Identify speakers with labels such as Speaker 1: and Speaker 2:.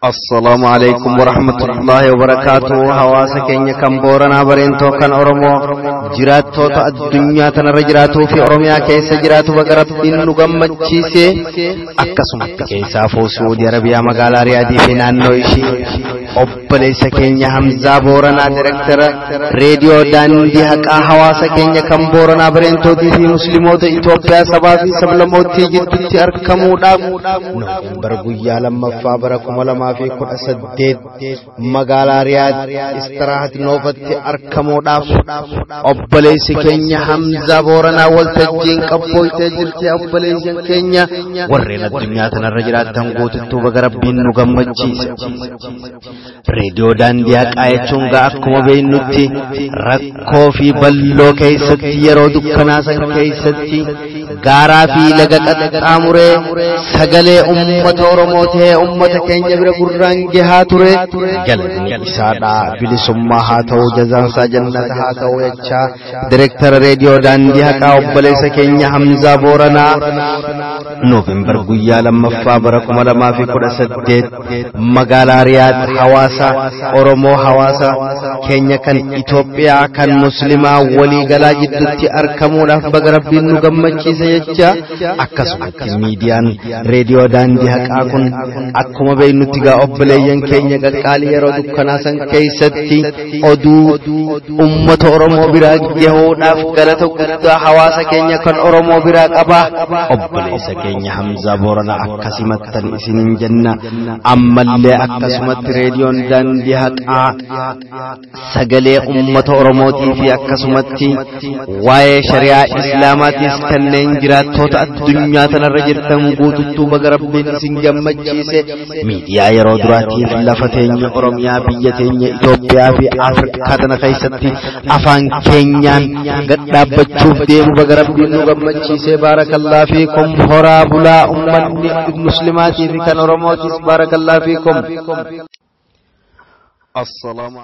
Speaker 1: السلام عليكم ورحمة الله وبركاته. حواسا كينيا كمبورنا برينتو كان أورمو جراتو تا الدنيا تنرجراتو في أورميا كيسا جراتو بقرب إنو غمت چيسي أكسمت كيسا فو سعودي عربية مقالا رياضي في نانوشي obboleessa keenya Hamzaa Booranaa Direktara reediyoo daandii haqaa hawaasa keenya kan Booranaa Bareentootii fi Musliimoota Itoophiyaa sabaa fi sablammootii gidduutti argamuudhaaf Noovembar guyyaa lammaffaa bara 2018 magaalaa Riyaad Istirahat Noofatti argamuudhaaf obboleessi keenya Hamzaa Booranaa waltajjiin qabbooytee jirti. Obboleessi keenya warreen addunyaa tanarra jiraatan guututtuu baga Rabbiin nu gammachiise. Radio dandiya कायचुं गा akkuma beeynutti rakkoo fi balloo keessatti yeroo dukkanaa san keessatti gaaraa fi laga qaxxaamuree sagalee ummata Oromootee ummata keenya bira gurraan gahaa ture. Galanni isaadha bilisummaa haa ta'u jazaansaa jannata haa ta'u jecha Direktara reediyoo daandii haqaa obboleessa keenya Hamzaa Booranaa Noovembar guyyaa lammaffaa bara 2018 magaalaa Riyaad hawaasa Oromoo hawaasa keenya kan Itoophiyaa kan Muslimaa walii galaa jidduutti argamuudhaaf baga Rabbiin nu gammachiise jecha akkasumatti miidiyaan reediyoo daandii haqaa kun akkuma beeynutti gaa obboleeyyan keenya qaqqaalii yeroo dukkanaa san keessatti oduu ummata Oromoo biraa gahuudhaaf galata guddaa hawaasa keenya kan Oromoo biraa qaba. Obboleessa keenya Hamzaa Booranaa akkasumattan isinin jenna ammallee akkasumatti reediyoon daandii haqaa sagalee ummata Oromootii fi akkasumatti waa'ee shari'aa Islaamaatis kanneen jiraattoota addunyaa tanarra jirtan guututtuu baga Rabbiin isin gammachiise. Miidiyaa yeroo duraatiif lafa teenya Oromiyaa biyya teenya Itoophiyaa fi Afrikaa tana keessatti afaan keenyaan gadhaabbachuuf deemu baga Rabbiin nu gammachiise. Baarakallaa fiikum horaa bulaa ummanni muslimaatii fi kan Oromootis baarakallaa fiikum.